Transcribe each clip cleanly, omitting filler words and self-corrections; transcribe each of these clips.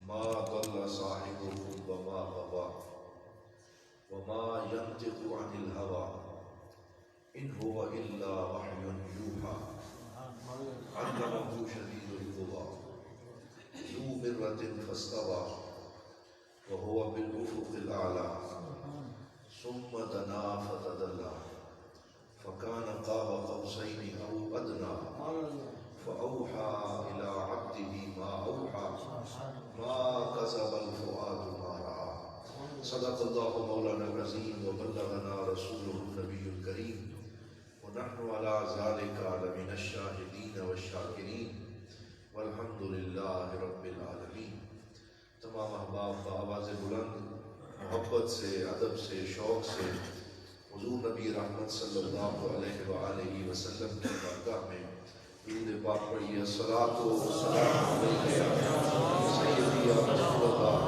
ما ضل صاحبكم وما غوى وما ينطق عن الهوى إن هو إلا وحي يوحى علمه شديد القوى ذو مرة فاستوى وهو بالأفق الأعلى ثم دنا فتدلى فكان قاب قوسين أو أدنى فأوحى إلى عبده ما أوحى ما كذب الفؤاد ما رأى صدق الله مولانا العظيم وبلغنا رسوله النبي الكريم ونحن على ذلك لمن الشاهدين والشاكرين والحمد لله رب العالمين. تمام احباب بآواز بلند محبت سے، ادب سے، شوق سے حضور نبی رحمت صلی اللہ علیہ وآلہ وسلم کی بارگاہ میں درود پاک پڑھیے. الصلاۃ والسلام علیک یا سیدی یا رسول اللہ،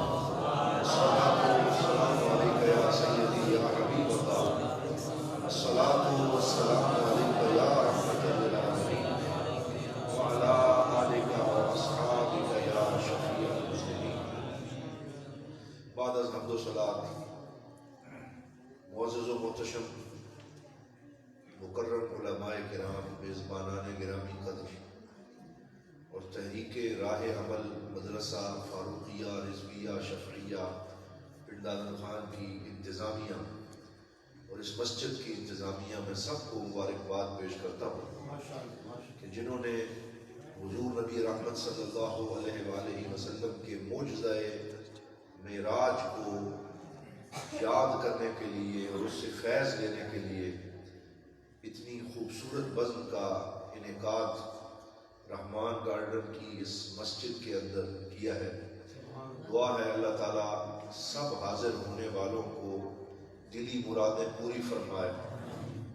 الصلاۃ والسلام علیک یا سیدی یا حبیب اللہ، الصلاۃ والسلام علیک یا رحمۃ للعالمین وعلی آلک واصحابک یا شفیع المذنبین. بعد از حمد و صلاۃ، معزز و محتشم مکرم علماء کرام، میزبانان گرامی قدر اور تحریک راہ عمل مدرسہ فاروقیہ رضویہ شفعیہ پنڈادن خان کی انتظامیہ اور اس مسجد کی انتظامیہ میں سب کو مبارکباد پیش کرتا ہوں کہ جنہوں نے حضور نبی رحمت صلی اللہ علیہ وآلہ وسلم کے معجزہ معراج کو یاد کرنے کے لیے اور اس سے فیض لینے کے لیے اتنی خوبصورت بزم کا انعقاد رحمان گارڈن کی اس مسجد کے اندر کیا ہے. دعا ہے اللہ تعالیٰ سب حاضر ہونے والوں کو دلی مرادیں پوری فرمائے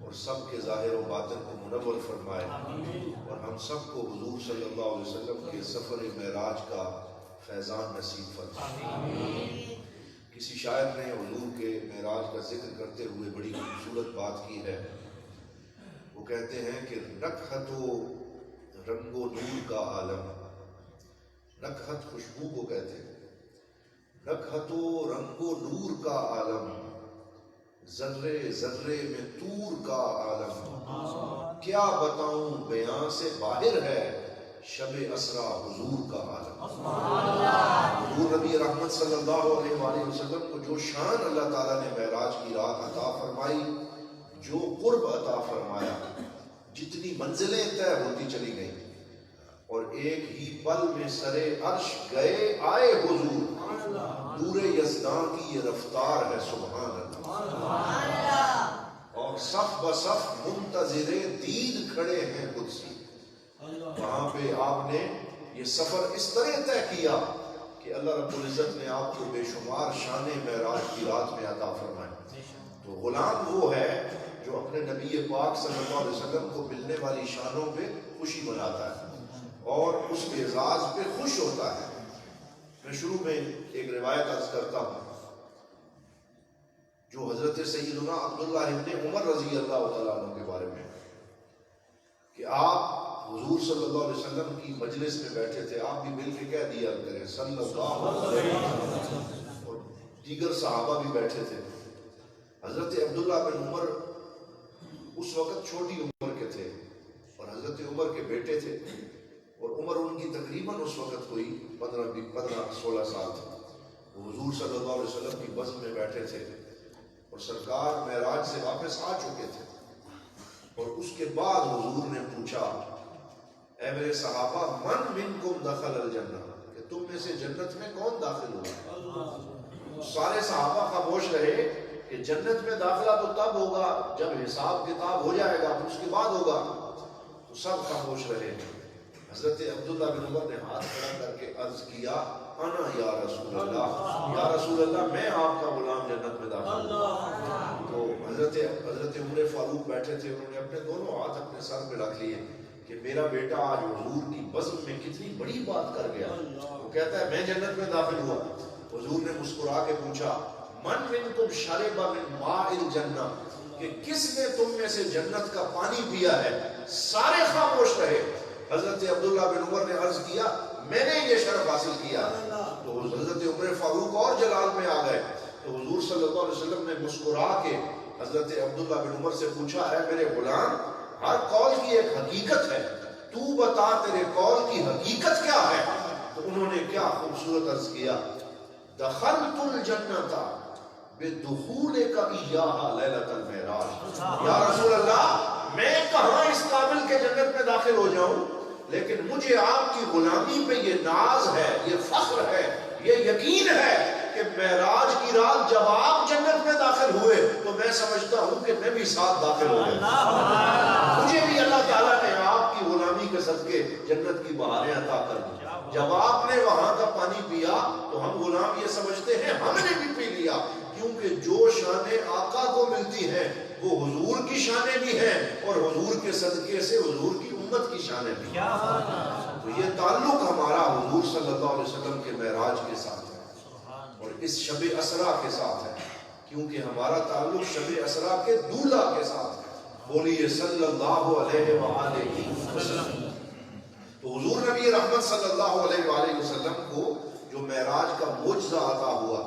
اور سب کے ظاہر و باطن کو منور فرمائے اور ہم سب کو حضور صلی اللہ علیہ وسلم کے سفر معراج کا فیضان نصیب فرمائے. کسی شاعر نے حضور کے معراج کا ذکر کرتے ہوئے بڑی خوبصورت بات کی ہے. وہ کہتے ہیں کہ نکہت و رنگ و نور کا عالم، نکہت خوشبو کو کہتے ہیں، نکہت و رنگ و نور کا عالم، ذرے ذرے میں طور کا عالم، کیا بتاؤں بیان سے باہر ہے شب اسرا حضور کا عالم. حضور نبی رحمت صلی اللہ علیہ وآلہ وسلم کو جو شان اللہ تعالیٰ نے معراج کی رات عطا فرمائی، جو قرب عطا فرمایا، جتنی منزلیں طے ہوتی چلی گئیں اور ایک ہی پل میں سرے عرش گئے آئے حضور، نور یزداں کی یہ رفتار ہے سبحان اللہ. اور صف بصف منتظر دید کھڑے ہیں قدسی. وہاں پہ آپ نے یہ سفر اس طرح طے کیا کہ اللہ رب العزت نے آپ کو بے شمار شان معراج کی رات میں عطا فرمائے. تو غلام وہ ہے جو اپنے نبی پاک صلی اللہ علیہ وسلم کو ملنے والی شانوں پہ خوشی مناتا ہے اور اس اعزاز پہ خوش ہوتا ہے. میں شروع میں ایک روایت عرض کرتا ہوں جو حضرت سیدنا عبداللہ ابن عمر رضی اللہ تعالیٰ عنہ کے بارے میں، کہ آپ حضور صلی اللہ علیہ وسلم کی مجلس میں بیٹھے تھے. آپ بھی مل کے کہہ دیا کریں صلی اللہ علیہ وسلم، اور دیگر صحابہ بھی بیٹھے تھے. حضرت عبداللہ بن عمر اس وقت چھوٹی عمر کے تھے اور حضرت عمر کے بیٹے تھے اور عمر ان کی تقریباً اس وقت کوئی 15-16 سال تھی. وہ حضور صلی اللہ علیہ وسلم کی بزم میں بیٹھے تھے اور سرکار معراج سے واپس آ چکے تھے. اور اس کے بعد حضور نے پوچھا اے میرے صحابہ من منکم دخل الجنہ، کہ تم میں سے جنت میں کون داخل ہوا؟ سارے صحابہ خاموش رہے کہ جنت میں داخلہ تو تب ہوگا جب حساب کتاب ہو جائے گا، اس کے بعد ہوگا. تو سب خاموش رہے. حضرت عبداللہ بن عمر نے ہاتھ کھڑا کر کے عرض کیا انا یا رسول اللہ، یا رسول اللہ میں آپ کا غلام جنت میں داخل ہوں. تو حضرت عمر فاروق بیٹھے تھے، انہوں نے اپنے دونوں ہاتھ اپنے سر پہ رکھ لیے کہ میرا بیٹا آج حضور کی بزم میں کتنی بڑی بات کر گیا. وہ کہتا ہے میں جنت میں داخل ہوا. حضور نے مسکرا کے پوچھا من منکم شرب من ماء الجنہ، کہ کس نے تم میں سے جنت کا پانی پیا ہے؟ سارے خاموش رہے. حضرت عبداللہ بن عمر نے عرض کیا میں نے یہ شرف حاصل کیا. تو حضرت عمر فاروق اور جلال میں آ گئے. تو حضور صلی اللہ علیہ وسلم نے مسکرا کے حضرت عبداللہ بن عمر سے پوچھا، اے میرے غلام، ہر قول کی ایک حقیقت ہے، تو بتا تیرے قول کی حقیقت کیا ہے؟ تو انہوں نے کیا خوبصورت عرض کیا، دخلت الجنت بدخولک ایہا لیلۃ المعراج. یا رسول اللہ، میں کہاں اس قابل کے جنت میں داخل ہو جاؤں، لیکن مجھے آپ کی غلامی پہ یہ ناز ہے، یہ فخر ہے، یہ یقین ہے کہ معراج کی رات جب آپ جنت میں داخل ہوئے تو میں سمجھتا ہوں کہ میں بھی ساتھ داخل ہو گیا. مجھے بھی اللہ تعالیٰ نے آپ کی غلامی کے صدقے جنت کی بہاریں عطا کر دی. جب آپ نے وہاں کا پانی پیا تو ہم غلام یہ سمجھتے ہیں ہم نے بھی پی لیا، کیونکہ جو شانیں آقا کو ملتی ہیں وہ حضور کی شانیں بھی ہیں، اور حضور کے صدقے سے حضور کی امت کی شانیں بھی ہیں. تو یہ تعلق ہمارا حضور صلی اللہ علیہ وسلم کے معراج کے ساتھ ہے اور اس شب اسرا کے ساتھ ہے، کیونکہ ہمارا تعلق شب اسرا کے دولہ کے ساتھ ہے. بولیے صلی اللہ علیہ وآلہ وسلم. تو حضور نبی رحمت صلی اللہ علیہ وآلہ وسلم کو جو معراج کا معجزہ عطا ہوا،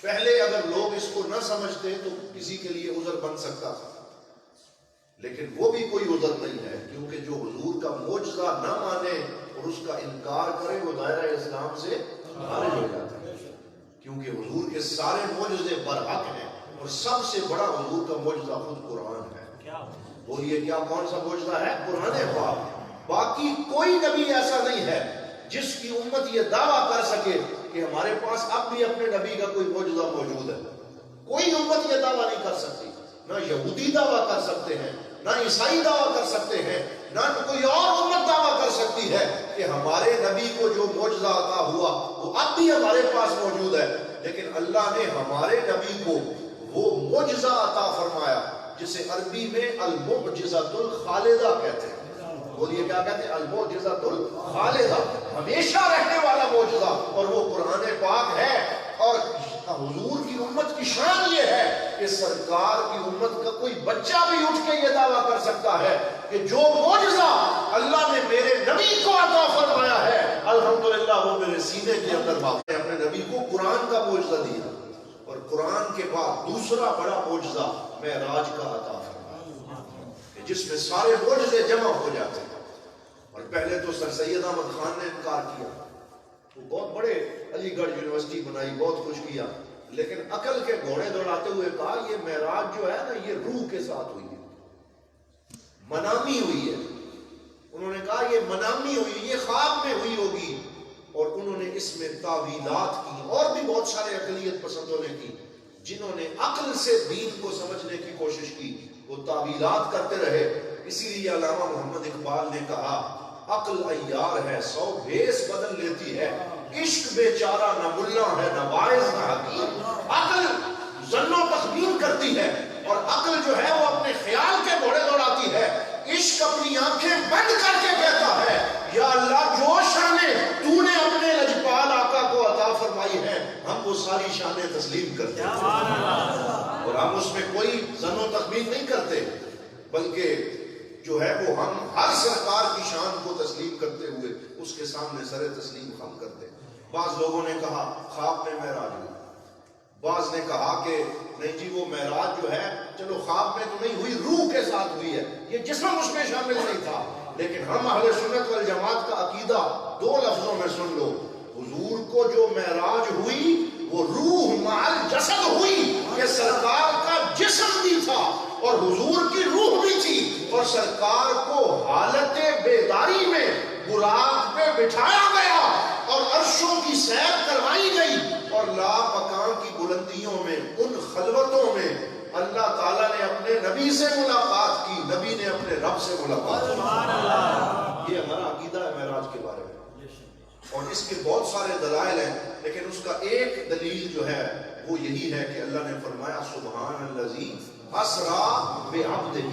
پہلے اگر لوگ اس کو نہ سمجھتے تو کسی کے لیے عذر بن سکتا تھا، لیکن وہ بھی کوئی عذر نہیں ہے، کیونکہ جو حضور کا معجزہ نہ مانے اور اس کا انکار کرے وہ دائرہ اسلام سے خارج ہو جاتا ہے. کیونکہ حضور کے سارے معجزے برحق ہیں، اور سب سے بڑا حضور کا معجزہ خود قرآن ہے. بولیے کیا کون سا معجزہ ہے؟ قرآن پاک. باقی کوئی نبی ایسا نہیں ہے جس کی امت یہ دعویٰ کر سکے کہ ہمارے پاس اب بھی اپنے نبی کا کوئی معجزہ موجود ہے. کوئی امت یہ دعویٰ نہیں کر سکتی. نہ یہودی دعویٰ کر سکتے ہیں، نہ عیسائی دعویٰ کر سکتے ہیں، نہ کوئی اور امت دعویٰ کر سکتی ہے کہ ہمارے نبی کو جو معجزہ عطا ہوا وہ اب بھی ہمارے پاس موجود ہے. لیکن اللہ نے ہمارے نبی کو وہ معجزہ عطا فرمایا جسے عربی میں المعجزۃ الخالدہ کہتے ہیں. بولیے کیا کہتے ہیں؟ المعجزۃ الخالدہ، ہمیشہ رہنے والا معجزہ، اور وہ قرآن پاک ہے. اور حضور کی امت کی شان یہ ہے کہ سرکار کی امت کا کوئی بچہ بھی اٹھ کے یہ دعویٰ کر سکتا ہے کہ جو معجزہ اللہ نے میرے نبی کو عطا فرمایا ہے الحمدللہ وہ میرے سینے کے اندر واقع ہے. اپنے نبی کو قرآن کا معجزہ دیا، اور قرآن کے بعد دوسرا بڑا معجزہ معراج کا عطا فرمایا، جس میں سارے معجزے جمع ہو جاتے ہیں. اور پہلے تو سر سید احمد خان نے انکار کیا، وہ بہت بڑے علی گڑھ یونیورسٹی بنائی، بہت کچھ کیا، لیکن عقل کے گھوڑے دوڑاتے ہوئے کہا یہ معراج جو ہے نا یہ روح کے ساتھ ہوئی ہے، منامی ہوئی ہے. انہوں نے کہا یہ منامی ہوئی، یہ خواب میں ہوئی ہوگی. اور انہوں نے اس میں تعویلات کی، اور بھی بہت سارے عقلیت پسندوں نے کی جنہوں نے عقل سے دین کو سمجھنے کی کوشش کی، وہ تعویلات کرتے رہے. اسی لیے علامہ محمد اقبال نے کہا عقل عیار ہے 100 بھیس بدل لیتی ہے، عشق بیچارہ نہ ملا ہے نہ واعظ نہ حکیم. عقل ظن و تخمین کرتی ہے، اور عقل جو ہے وہ اپنے خیال کے گھوڑے دوڑاتی ہے. عشق اپنی آنکھیں بند کر کے کہتا ہے یا اللہ جو شانیں تو نے اپنے لجپال آقا کو عطا فرمائی ہیں ہم وہ ساری شانیں تسلیم کرتے ہیں، اور ہم اس میں کوئی ظن و تخمین نہیں کرتے، بلکہ جو ہے وہ ہم ہر سرکار کی شان کو تسلیم کرتے ہوئے اس کے سامنے سر تسلیم خم کرتے. بعض لوگوں نے کہا خواب میں معراج ہوئی، بعض نے کہا کہ نہیں جی وہ معراج جو ہے چلو خواب میں تو نہیں ہوئی، روح کے ساتھ ہوئی ہے، یہ جسم اس میں شامل نہیں تھا. لیکن ہم اہل سنت والجماعت کا عقیدہ 2 لفظوں میں سن لو، حضور کو جو معراج ہوئی وہ روح مع الجسد ہوئی، کہ سرکار کا جسم بھی تھا اور حضور کی روح بھی تھی، اور سرکار کو حالت بیداری میں براق پہ بٹھایا گیا اور عرشوں کی سیر کروائی گئی، اور لا مکان کی بلندیوں میں ان خلوتوں میں اللہ تعالیٰ نے اپنے نبی سے ملاقات کی، نبی نے اپنے رب سے ملاقات کی. یہ ہمارا عقیدہ ہے معراج کے بارے میں، اور اس کے بہت سارے دلائل ہیں، لیکن اس کا ایک دلیل جو ہے وہ یہی ہے کہ اللہ نے فرمایا سبحان الذی اسرا بعبدہ،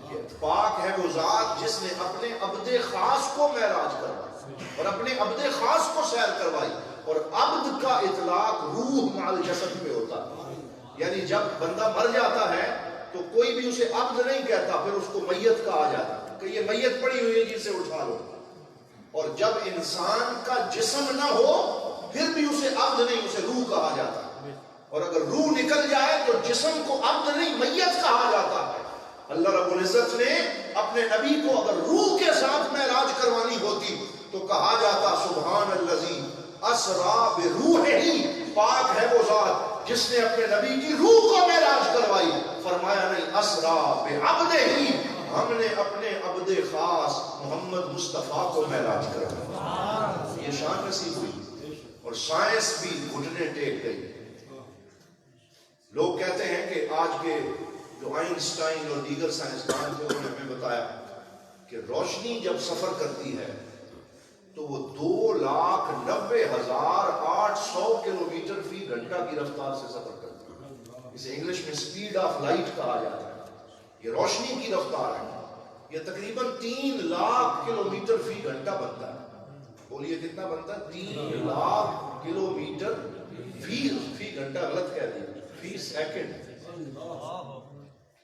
کہ پاک ہے وہ ذات جس نے اپنے عبد خاص کو معراج کروائی اور اپنے عبد خاص کو سیر کروائی. اور عبد کا اطلاق روح مع الجسد پہ ہوتا ہے، یعنی جب بندہ مر جاتا ہے تو کوئی بھی اسے عبد نہیں کہتا، پھر اس کو میت کہا جاتا ہے کہ یہ میت پڑی ہوئی ہے جسے اٹھا لو. اور جب انسان کا جسم نہ ہو پھر بھی اسے عبد نہیں، اسے روح کہا جاتا ہے. اور اگر روح نکل جائے تو جسم کو عبد نہیں میت کہا جاتا ہے. اللہ رب العزت نے اپنے نبی کو اگر روح کے ساتھ معراج کروانی ہوتی تو کہا جاتا سبحان الذی اسرا بروحہ، پاک ہے وہ ذات جس نے اپنے نبی کی روح کو معراج کروائی. فرمایا نہیں اسرا بعبدہ، ہم نے اپنے عبد خاص محمد مصطفیٰ کو معراج کروایا. یہ شان نصیب ہوئی اور سائنس بھی گھٹنے ٹیک گئی. لوگ کہتے ہیں کہ آج کے جو آئنسٹائن اور دیگر سائنسدان تھے انہوں نے ہمیں بتایا کہ روشنی جب سفر کرتی ہے تو وہ 2,90,800 کلومیٹر فی گھنٹہ کی رفتار سے سفر کرتی ہے. اسے انگلش میں سپیڈ آف لائٹ کہا جاتا ہے. یہ روشنی کی رفتار ہے. یہ تقریباً 3 لاکھ کلومیٹر فی گھنٹہ بنتا ہے. بولیے کتنا بنتا ہے؟ 3 لاکھ کلومیٹر فی گھنٹہ. غلط کہہ دیا، فی سیکنڈ.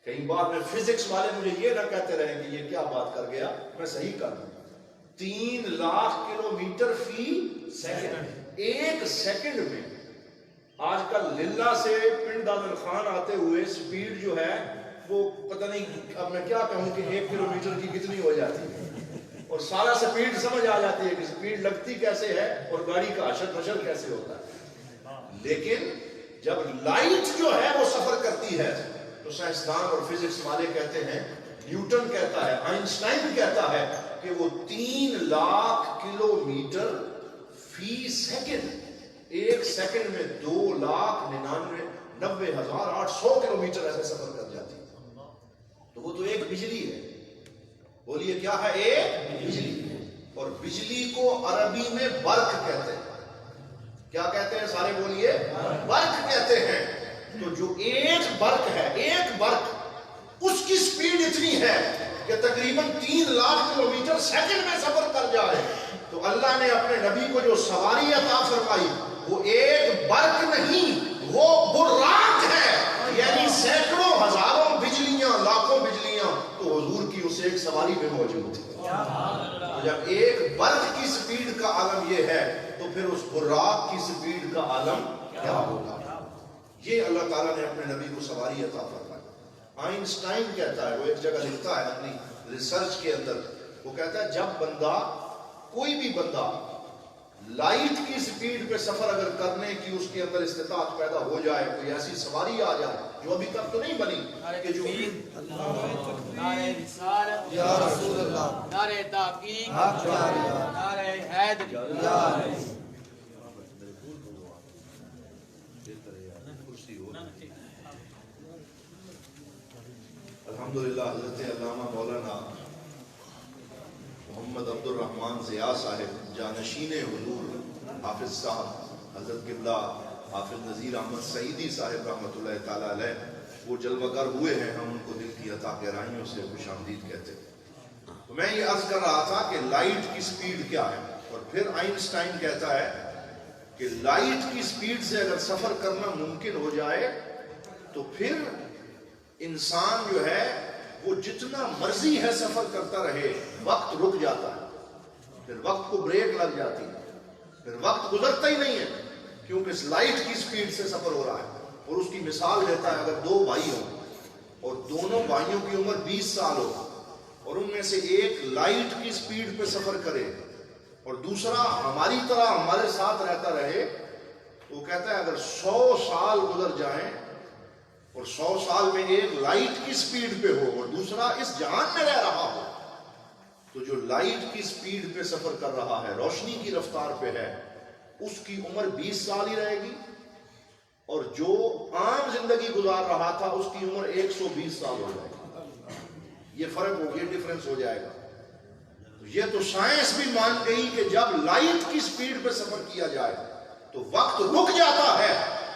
کئی بار میں فزکس والے مجھے یہ نہ کہتے رہے کہ یہ کیا بات کر گیا، میں صحیح کر دوں. 3 لاکھ کلومیٹر فی سیکنڈ. ایک سیکنڈ میں آج کل للہ سے پنڈ دامن خان آتے ہوئے سپیڈ جو ہے وہ پتہ نہیں، اب میں کیا کہوں کہ 1 کلومیٹر کی کتنی ہو جاتی ہے اور سارا سپیڈ سمجھ آ جاتی ہے کہ سپیڈ لگتی کیسے ہے اور گاڑی کا اشر نشر کیسے ہوتا ہے. لیکن جب لائٹ جو ہے وہ سفر کرتی ہے تو سائنسدان اور فزکس والے کہتے ہیں، نیوٹن کہتا ہے، آئنسٹائن کہتا ہے کہ وہ 3 لاکھ کلومیٹر فی سیکنڈ، ایک سیکنڈ میں 2,99,800 کلومیٹر ایسے سفر کر جاتی ہے. تو وہ تو ایک بجلی ہے. بولیے کیا ہے؟ ایک بجلی. اور بجلی کو عربی میں برق کہتے ہیں. کیا کہتے ہیں؟ سارے بولیے. برق کہتے ہیں. تو جو ایک برق ہے، ایک برق، اس کی سپیڈ اتنی ہے کہ تقریباً 3 لاکھ کلومیٹر سیکنڈ میں سفر کر جائے. تو اللہ نے اپنے نبی کو جو سواری عطا فرمائی وہ ایک برق نہیں، وہ براق ہے. یعنی سینکڑوں ہزاروں بجلیاں، لاکھوں بجلیاں تو حضور کی اس ایک سواری میں موجود تھی. تو جب ایک برق کی سپیڈ کا عالم یہ ہے تو پھر اس براق کی سپیڈ کا عالم کیا ہوگا؟ یہ اللہ تعالیٰ نے اپنے نبی کو سواری عطا فرمائی. آئنسٹائن کہتا ہے، وہ ایک جگہ لکھتا ہے اپنی ریسرچ کے اندر، وہ کہتا ہے جب بندہ، کوئی بھی بندہ لائٹ کی سپیڈ پہ سفر اگر کرنے کی اس کے اندر استطاعت پیدا ہو جائے، کوئی ایسی سواری آ جائے جو ابھی تک تو نہیں بنی کہ جو نعرہ رسالت یا رسول اللہ، نعرہ تحقیق نعرہ حیدری. الحمدللہ حضرت علامہ مولانا محمد عبد الرحمن ضیاء صاحب جانشین حضور حافظ صاحب حضرت قبلہ حافظ نذیر احمد سعیدی صاحب رحمۃ اللہ تعالیٰ علیہ وہ جلوہ گر ہوئے ہیں. ہم ان کو دل کی عطا گہرائیوں سے خوش آمدید کہتے ہیں. تو میں یہ عرض کر رہا تھا کہ لائٹ کی سپیڈ کیا ہے. اور پھر آئنسٹائن کہتا ہے کہ لائٹ کی سپیڈ سے اگر سفر کرنا ممکن ہو جائے تو پھر انسان جو ہے وہ جتنا مرضی ہے سفر کرتا رہے، وقت رک جاتا ہے. پھر وقت کو بریک لگ جاتی ہے، پھر وقت گزرتا ہی نہیں ہے کیونکہ اس لائٹ کی سپیڈ سے سفر ہو رہا ہے. اور اس کی مثال دیتا ہے، اگر 2 بھائی ہوں اور دونوں بھائیوں کی عمر 20 سال ہو اور ان میں سے ایک لائٹ کی سپیڈ پہ سفر کرے اور دوسرا ہماری طرح ہمارے ساتھ رہتا رہے، تو کہتا ہے اگر 100 سال گزر جائیں اور 100 سال میں ایک لائٹ کی سپیڈ پہ ہو اور دوسرا اس جہان میں رہ رہا ہو، تو جو لائٹ کی سپیڈ پہ سفر کر رہا ہے، روشنی کی رفتار پہ ہے، اس کی عمر 20 سال ہی رہے گی اور جو عام زندگی گزار رہا تھا اس کی عمر 120 سال ہو جائے گی. یہ فرق ہو، یہ ڈیفرنس ہو جائے گا. یہ تو سائنس بھی مان گئی کہ جب لائٹ کی سپیڈ پہ سفر کیا جائے تو وقت رک جاتا ہے.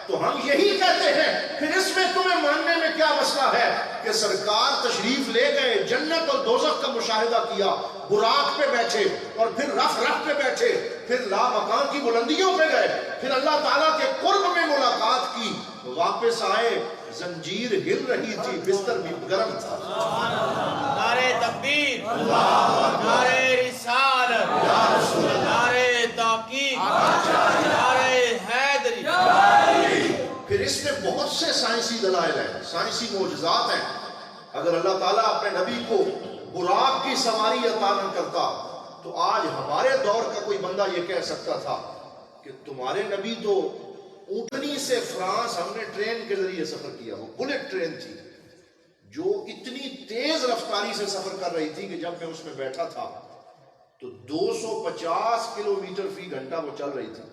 تو ہم یہی کہتے ہیں پھر اس میں تمہیں ماننے میں کیا مسئلہ ہے کہ سرکار تشریف لے گئے، جنت اور دوزخ کا مشاہدہ کیا، براق پہ بیٹھے اور پھر رف پہ بیٹھے، پھر لا مکان کی بلندیوں پہ گئے، پھر اللہ تعالیٰ کے قرب میں ملاقات کی، واپس آئے، زنجیر ہل رہی تھی، بستر بھی گرم تھا. نعرہ تکبیر، نعرہ رسالت، نعرہ تحقیق، نعرہ اس میں بہت سے سائنسی دلائل ہیں، سائنسی معجزات ہیں۔ اگر اللہ تعالیٰ اپنے نبی کو براق کی سواری عطا نہ کرتا تو آج ہمارے دور کا کوئی بندہ یہ کہہ سکتا تھا کہ تمہارے نبی تو اونٹنی سے فرانس ہم نے ٹرین کے ذریعے سفر کیا، وہ بلٹ ٹرین تھی جو اتنی تیز رفتاری سے سفر کر رہی تھی کہ جب میں اس میں بیٹھا تھا تو 250 کلومیٹر فی گھنٹہ وہ چل رہی تھی۔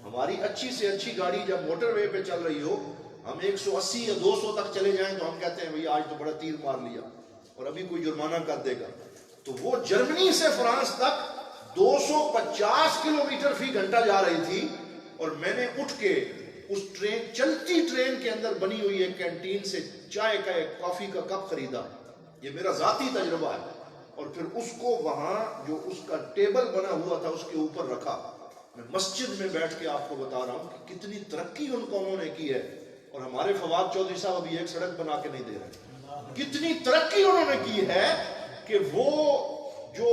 ہماری اچھی سے اچھی گاڑی جب موٹر وے پہ چل رہی ہو، ہم 180 یا 200 تک چلے جائیں تو ہم کہتے ہیں بھئی آج تو بڑا تیر مار لیا اور ابھی کوئی جرمانہ کر دے گا۔ تو وہ جرمنی سے فرانس تک 250 کلومیٹر فی گھنٹہ جا رہی تھی، اور میں نے اٹھ کے اس ٹرین، چلتی ٹرین کے اندر بنی ہوئی ایک کینٹین سے چائے کا ایک کافی کا کپ خریدا۔ یہ میرا ذاتی تجربہ ہے، اور پھر اس کو وہاں جو اس کا ٹیبل بنا ہوا تھا اس کے اوپر رکھا۔ میں مسجد میں بیٹھ کے آپ کو بتا رہا ہوں کہ کتنی ترقی ان قوموں نے کی ہے، اور ہمارے فواد چودھری صاحب ابھی ایک سڑک بنا کے نہیں دے رہے۔ کتنی ترقی انہوں نے کی ہے کہ وہ جو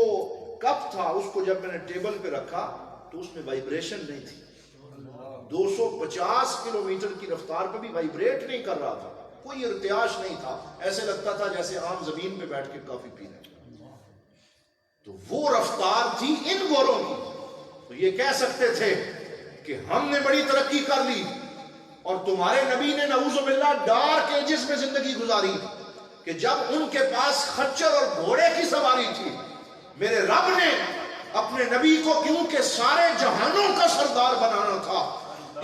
کپ تھا اس کو جب میں نے ٹیبل پہ رکھا تو اس میں وائبریشن نہیں تھی، 250 کلومیٹر کی رفتار پہ بھی وائبریٹ نہیں کر رہا تھا، کوئی ارتعاش نہیں تھا، ایسے لگتا تھا جیسے عام زمین پہ بیٹھ کے کافی پی رہے۔ تو وہ رفتار تھی ان گوروں کی، تو یہ کہہ سکتے تھے کہ ہم نے بڑی ترقی کر لی اور تمہارے نبی نے نعوذ باللہ ڈارک ایجز میں زندگی گزاری کہ جب ان کے پاس خچر اور گھوڑے کی سواری تھی۔ میرے رب نے اپنے نبی کو کیونکہ سارے جہانوں کا سردار بنانا تھا،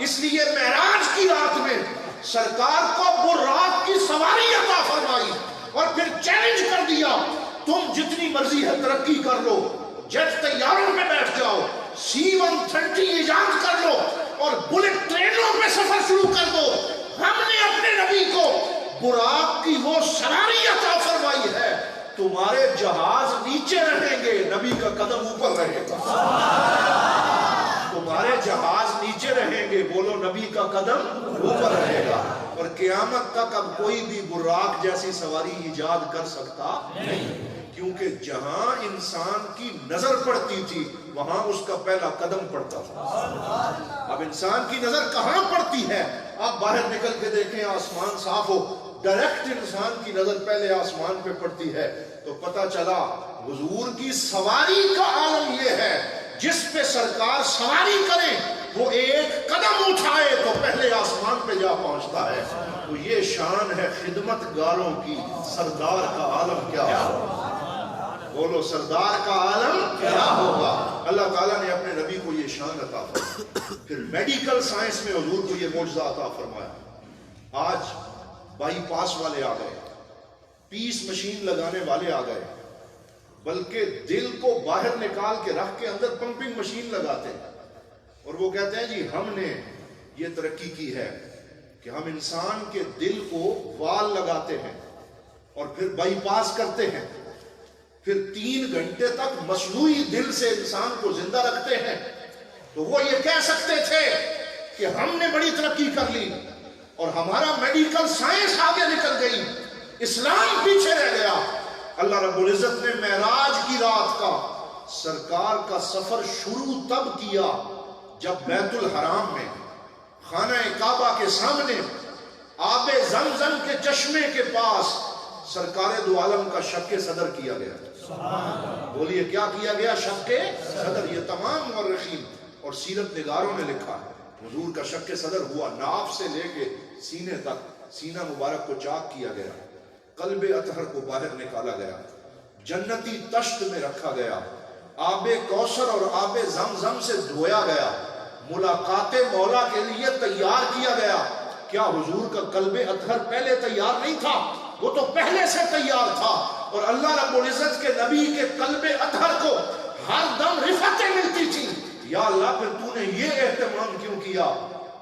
اس لیے معراج کی رات میں سرکار کو براق کی سواری عطا فرمائی، اور پھر چیلنج کر دیا تم جتنی مرضی ہے ترقی کر لو، جیٹ طیاروں میں بیٹھ جاؤ، C-130 ایجاد کر لو اور بلٹ ٹرینوں میں سفر شروع کر دو، ہم نے اپنے نبی کو براق کی وہ سواری عطا فرمائی ہے، تمہارے جہاز نیچے رہیں گے، نبی کا قدم اوپر رہے گا۔ تمہارے جہاز نیچے رہیں گے، بولو نبی کا قدم اوپر رہے گا، اور قیامت تک اب کوئی بھی براق جیسی سواری ایجاد کر سکتا نہیں، کیونکہ جہاں انسان کی نظر پڑتی تھی وہاں اس کا پہلا قدم پڑتا تھا۔ اب انسان کی نظر کہاں پڑتی ہے؟ آپ باہر نکل کے دیکھیں، آسمان صاف ہو، ڈائریکٹ انسان کی نظر پہلے آسمان پہ پڑتی ہے، تو پتہ چلا حضور کی سواری کا عالم یہ ہے، جس پہ سرکار سواری کرے وہ ایک قدم اٹھائے تو پہلے آسمان پہ جا پہنچتا ہے۔ تو یہ شان ہے خدمت گاروں کی، سردار کا عالم کیا ہوگا؟ بولو سردار کا عالم کیا ہوگا؟ اللہ تعالیٰ نے اپنے نبی کو یہ شان عطا فرمایا۔ پھر میڈیکل سائنس میں حضور کو یہ معجزہ عطا فرمایا۔ آج بائی پاس والے آ گئے، پیس مشین لگانے والے آ گئے، بلکہ دل کو باہر نکال کے رکھ کے اندر پمپنگ مشین لگاتے ہیں، اور وہ کہتے ہیں جی ہم نے یہ ترقی کی ہے کہ ہم انسان کے دل کو وال لگاتے ہیں اور پھر بائی پاس کرتے ہیں، پھر 3 گھنٹے تک مصنوعی دل سے انسان کو زندہ رکھتے ہیں۔ تو وہ یہ کہہ سکتے تھے کہ ہم نے بڑی ترقی کر لی اور ہمارا میڈیکل سائنس آگے نکل گئی، اسلام پیچھے رہ گیا۔ اللہ رب العزت نے معراج کی رات کا سرکار کا سفر شروع تب کیا جب بیت الحرام میں خانہ کعبہ کے سامنے آب زمزم کے چشمے کے پاس سرکار دو عالم کا شق صدر کیا گیا۔ بولیے کیا کیا گیا؟ شق صدر۔ یہ تمام مورخین اور سیرت نگاروں نے لکھا ہے، حضور کا شق صدر ہوا، ناف سے لے کے سینے تک، سینہ مبارک کو چاک کیا گیا، قلب اطہر کو باہر نکالا گیا، جنتی تشت میں رکھا گیا، آب کوثر اور آب زمزم سے دھویا گیا، ملاقات مولا کے لیے تیار کیا گیا۔ کیا حضور کا قلب اطہر پہلے تیار نہیں تھا؟ وہ تو پہلے سے تیار تھا، اور اللہ رب العزت کے نبی کے قلب اطہر کو ہر دم رفعتیں ملتی تھی۔ یا اللہ پھر تو نے یہ اہتمام کیوں کیا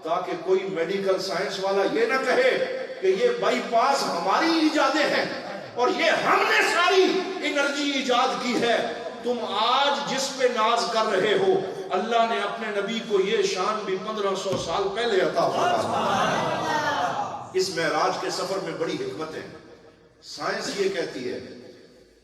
تاکہ کوئی میڈیکل سائنس والا یہ نہ کہے کہ یہ بائی پاس ہماری ایجادیں ہیں اور یہ ہم نے ساری انرجی ایجاد کی ہے۔ تم آج جس پہ ناز کر رہے ہو، اللہ نے اپنے نبی کو یہ شان بھی 1500 سال پہلے عطا فرمایا۔ اس معراج کے سفر میں بڑی حکمت ہے۔ سائنس یہ کہتی ہے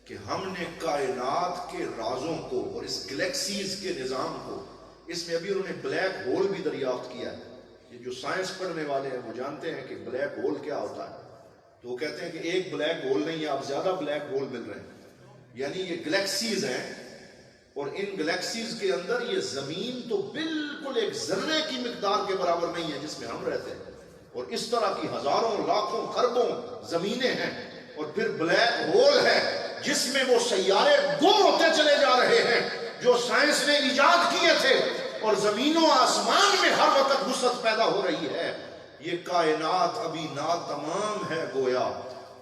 کہ ہم نے کائنات کے رازوں کو اور اس گلیکسیز کے نظام کو، اس میں ابھی انہوں نے بلیک ہول بھی دریافت کیا ہے، یہ جو سائنس پڑھنے والے ہیں وہ جانتے ہیں کہ بلیک ہول کیا ہوتا ہے. تو وہ کہتے ہیں کہ ایک بلیک ہول نہیں، اب زیادہ بلیک ہول مل رہے ہیں، یعنی یہ گلیکسیز ہیں، اور ان گلیکسیز کے اندر یہ زمین تو بالکل ایک ذرے کی مقدار کے برابر نہیں ہے جس میں ہم رہتے ہیں، اور اس طرح کی ہزاروں لاکھوں خربوں زمینیں ہیں، اور پھر بلیک ہول ہے جس میں وہ سیارے گم ہوتے چلے جا رہے ہیں جو سائنس نے ایجاد کیے تھے، اور زمین و آسمان میں ہر وقت وسعت پیدا ہو رہی ہے. یہ کائنات ابھی ناتمام ہے، گویا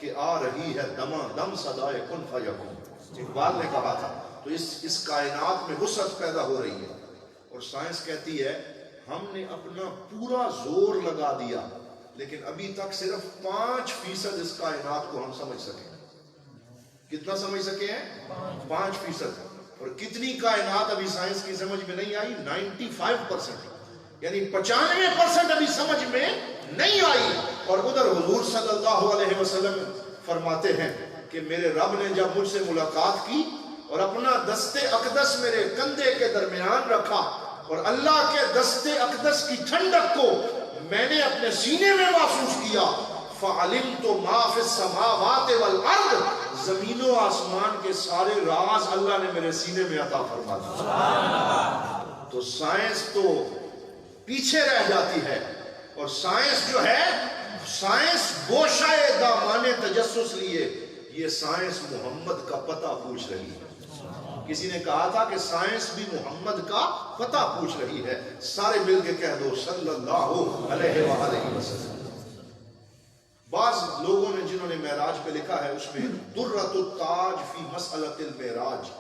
کہ آ رہی ہے دما دم صدائے کن فیکون. اقبال نے کہا تھا. تو اس کائنات میں وسعت پیدا ہو رہی ہے، اور سائنس کہتی ہے ہم نے اپنا پورا زور لگا دیا لیکن ابھی تک صرف 5% اس کائنات کو ہم سمجھ سکے. کتنا سمجھ سکے ہیں؟ 5%. اور کتنی کائنات ابھی سائنس کی سمجھ میں نہیں آئی؟ 95%. یعنی 95% ابھی سمجھ میں نہیں آئی. اور ادھر حضور صلی اللہ علیہ وسلم فرماتے ہیں کہ میرے رب نے جب مجھ سے ملاقات کی اور اپنا دست اقدس میرے کندھے کے درمیان رکھا، اور اللہ کے دست اقدس کی ٹھنڈک کو میں نے اپنے سینے میں محسوس کیا، فَعَلِمْتُ مَا فِي السَّمَاوَاتِ وَالْأَرْضِ، زمین و آسمان کے سارے راز اللہ نے میرے سینے میں عطا فرما دیا. تو سائنس تو پیچھے رہ جاتی ہے، اور سائنس جو ہے، سائنس گوشہ دامان تجسس لیے، یہ سائنس محمد کا پتہ پوچھ رہی ہے. کسی نے کہا تھا کہ سائنس بھی محمد کا پتہ پوچھ رہی ہے. سارے مل کے کہہ دو صلی اللہ علیہ وآلہ وسلم. بعض لوگوں نے جنہوں نے معراج پہ لکھا ہے اس میں درۃ التاج فی مسئلۃ المعراج،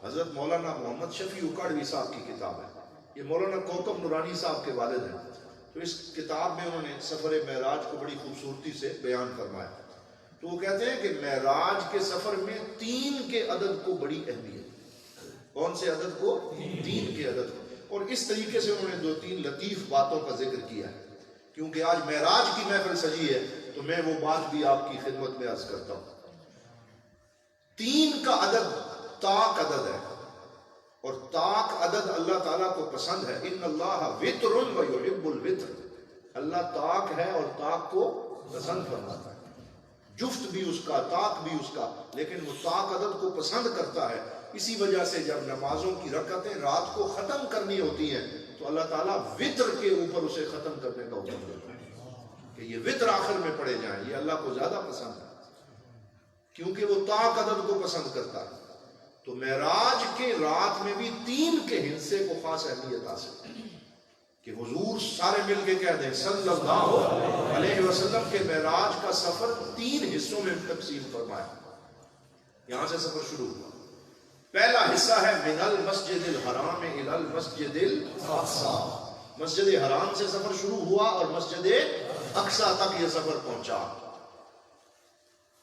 حضرت مولانا محمد شفیع اکاڑوی صاحب کی کتاب ہے. یہ مولانا کوکب نورانی صاحب کے والد ہیں. تو اس کتاب میں انہوں نے سفر معراج کو بڑی خوبصورتی سے بیان فرمایا. تو وہ کہتے ہیں کہ معراج کے سفر میں 3 کے عدد کو بڑی اہمیت. کون سے عدد کو؟ 3 کے عدد کو. اور اس طریقے سے انہوں نے 2-3 لطیف باتوں کا ذکر کیا ہے. کیونکہ آج معراج کی محفل سجی ہے تو میں وہ بات بھی آپ کی خدمت میں عرض کرتا ہوں. 3 کا عدد طاق عدد ہے، اور طاق عدد اللہ تعالیٰ کو پسند ہے. ان اللہ وتر ویحب الوتر. اللہ طاق ہے اور طاق کو پسند فرماتا ہے. جفت بھی اس کا، طاق بھی اس کا، لیکن وہ طاق عدد کو پسند کرتا ہے. اسی وجہ سے جب نمازوں کی رکعتیں رات کو ختم کرنی ہوتی ہیں تو اللہ تعالیٰ وتر کے اوپر اسے ختم کرنے کا حکم دیتا ہے کہ یہ وتر آخر میں پڑھے جائیں. یہ اللہ کو زیادہ پسند ہے کیونکہ وہ طاق عدد کو پسند کرتا ہے. تو معراج کے رات میں بھی 3 کے حصے کو خاص اہمیت حاصل ہے کہ حضور سارے مل کے کہہ دیں صلی اللہ علیہ وسلم کے معراج کا سفر 3 حصوں میں تقسیم فرمایا. یہاں سے سفر شروع ہوا. پہلا حصہ ہے من المسجد الحرام الی المسجد الاقصی. مسجد حرام سے سفر شروع ہوا اور مسجد اقصی تک یہ سفر پہنچا.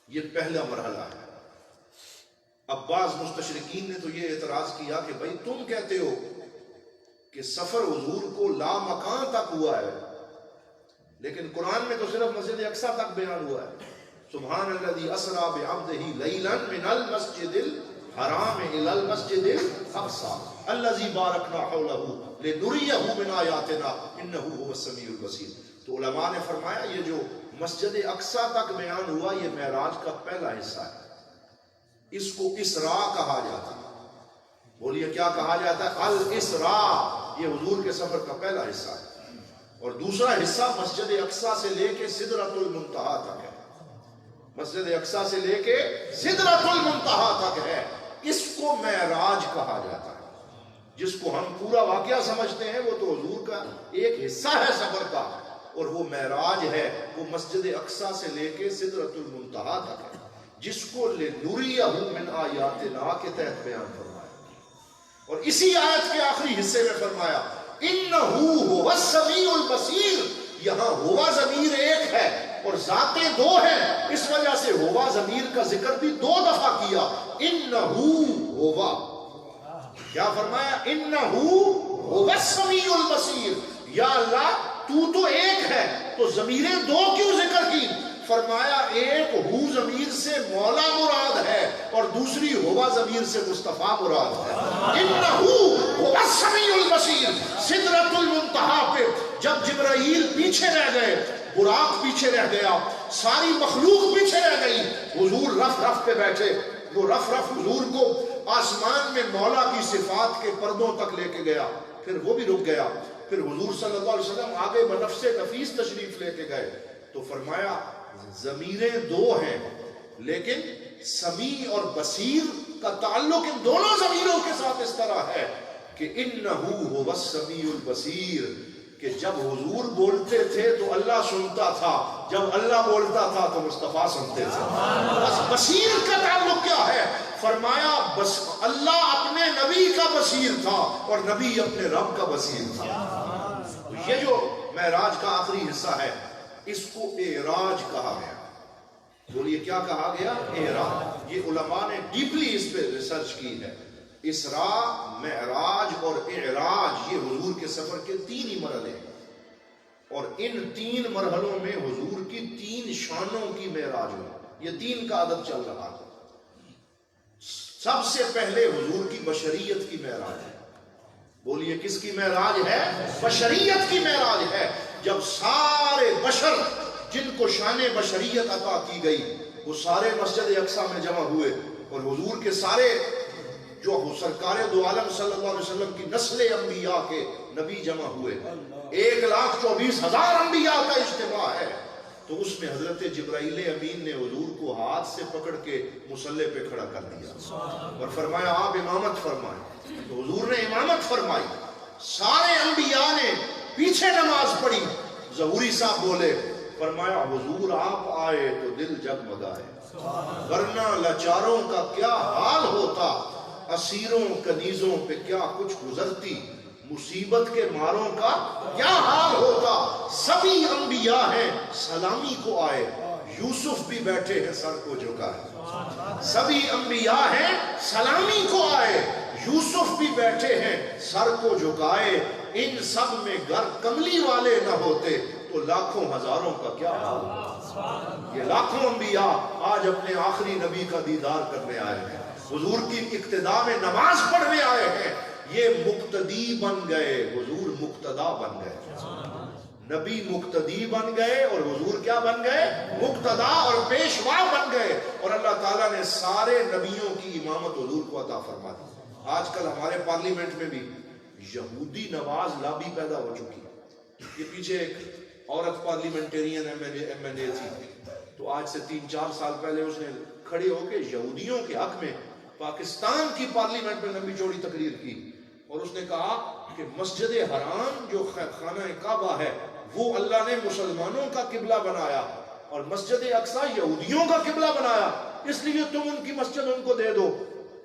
یہ پہلا مرحلہ ہے. اب بعض مستشرقین نے تو یہ اعتراض کیا کہ بھائی تم کہتے ہو کہ سفر حضور کو لا مکان تک ہوا ہے، لیکن قرآن میں تو صرف مسجد اقصی تک بیان ہوا ہے. سبحان الذی اسری بعبدہ لیلا من المسجد الحرام الی المسجد الاقصی الذی بارکنا حولہ لنریہ من آیاتنا انہ هو السمیع البصیر. تو علماء نے فرمایا یہ جو مسجد اقصی تک بیان ہوا یہ معراج کا پہلا حصہ ہے. اس کو اسراء کہا جاتا ہے. بولیے کیا کہا جاتا ہے؟ الاسراء. یہ حضور کے سفر کا پہلا حصہ ہے. اور دوسرا حصہ مسجد اقصی سے لے کے سدرۃ المنتہا تک ہے. مسجد اقصی سے لے کے سدرۃ المنتہا تک ہے. اس کو معراج کہا جاتا ہے. جس کو ہم پورا واقعہ سمجھتے ہیں وہ تو حضور کا ایک حصہ ہے سفر کا، اور وہ معراج ہے وہ مسجد اقصی سے لے کے سدرۃ المنتہا تک ہے، جس کو لنریہ من آیاتنا کے تحت بیان فرمایا. اور اسی آیت کے آخری حصے میں فرمایا انہ هو السمیع البصیر. یہاں ہوا ضمیر ایک ہے اور ذاتیں 2 ہیں، اس وجہ سے ہوا ضمیر کا ذکر بھی 2 دفعہ کیا. انہ ہوا، کیا فرمایا؟ انہ هو السمیع البصیر. یا اللہ تو ایک ہے تو ضمیریں 2 کیوں ذکر کی؟ فرمایا ایک ہو ضمیر سے مولا مراد ہے اور دوسری ہوا ضمیر سے مصطفیٰ مراد ہے. انہ هو السمیع البصیر. سدرۃ المنتہا پہ جب جبرائیل پیچھے رہ گئے، براق پیچھے رہ گیا، ساری مخلوق پیچھے رہ گئی، حضور رف رف پہ بیٹھے، وہ رف رف حضور کو آسمان میں مولا کی صفات کے پردوں تک لے کے گیا، پھر وہ بھی رک گیا، پھر حضور صلی اللہ علیہ وسلم آگے بنفس نفیس تشریف لے کے گئے، تو فرمایا ضمیریں دو ہیں لیکن سمیع اور بصیر کا تعلق ان دونوں ضمیروں کے ساتھ اس طرح ہے کہ انہو هو السمیع البصیر، کہ جب حضور بولتے تھے تو اللہ سنتا تھا، جب اللہ بولتا تھا تو مصطفیٰ سنتے تھے۔ بس بصیر کا تعلق کیا ہے؟ فرمایا بس اللہ اپنے نبی کا بصیر تھا اور نبی اپنے رب کا بصیر تھا۔ یہ جو معراج کا آخری حصہ ہے اس کو اعراج کہا گیا۔ بولیے کیا کہا گیا؟ اعراج۔ یہ علماء نے ڈیپلی اس پہ ریسرچ کی ہے۔ اسراء، معراج اور اعراج یہ حضور کے سفر کے تین ہی مرحلے ہیں، اور ان تین مرحلوں میں حضور کی تین شانوں کی معراج ہوئی، یہ تین کا عدد چل رہا ہے۔ سب سے پہلے حضور کی بشریت کی معراج ہے۔ بولیے کس کی معراج ہے؟ بشریت کی معراج ہے، جب سارے بشر جن کو شان بشریت عطا کی گئی وہ سارے مسجد اقصی میں جمع ہوئے، اور حضور کے سارے جو سرکار دو عالم صلی اللہ علیہ وسلم کی نسل انبیاء کے نبی جمع ہوئے، 1,24,000 انبیاء کا اجتماع ہے، تو اس میں حضرت جبرائیل امین نے حضور کو ہاتھ سے پکڑ کے مصلی پہ کھڑا کر دیا اور فرمایا آپ امامت فرمائیں، تو حضور نے امامت فرمائی، سارے انبیاء نے پیچھے نماز پڑھی، ظہوری صاحب بولے، فرمایا حضور آپ آئے تو دل جگمگائے، ورنہ لاچاروں کا کیا حال ہوتا، اسیروں کنیزوں پہ کیا کچھ گزرتی، مصیبت کے ماروں کا کیا حال ہوتا، سبھی انبیاء ہیں سلامی کو آئے، یوسف بھی بیٹھے ہیں سر کو جھکائے، سبھی انبیاء ہیں سلامی کو آئے، یوسف بھی بیٹھے ہیں سر کو جھکائے، ان سب میں گر کملی والے نہ ہوتے تو لاکھوں ہزاروں کا کیا حال ہوتا۔ یہ لاکھوں انبیاء آج اپنے آخری نبی کا دیدار کرنے آئے ہیں، حضور کی اقتداء میں نماز پڑھنے آئے ہیں، یہ مقتدی بن گئے، حضور مقتدا بن گئے، نبی مقتدی بن گئے اور حضور کیا بن گئے؟ مقتدا اور پیشوا بن گئے، اور اللہ تعالیٰ نے سارے نبیوں کی امامت حضور کو عطا فرما دی۔ آج کل ہمارے پارلیمنٹ میں بھی یہودی نواز لابی پیدا ہو چکی ہے۔ یہ پیچھے ایک عورت پارلیمنٹرین ایم این اے تھی، تو آج سے 3-4 سال پہلے اس نے کھڑے ہو کے یہودیوں کے حق میں پاکستان کی پارلیمنٹ میں لمبی چوڑی تقریر کی، اور اس نے کہا کہ مسجد حرام جو خانہ کعبہ ہے وہ اللہ نے مسلمانوں کا قبلہ بنایا اور مسجد اقصی یہودیوں کا قبلہ بنایا، اس لیے تم ان کی مسجد ان کو دے دو،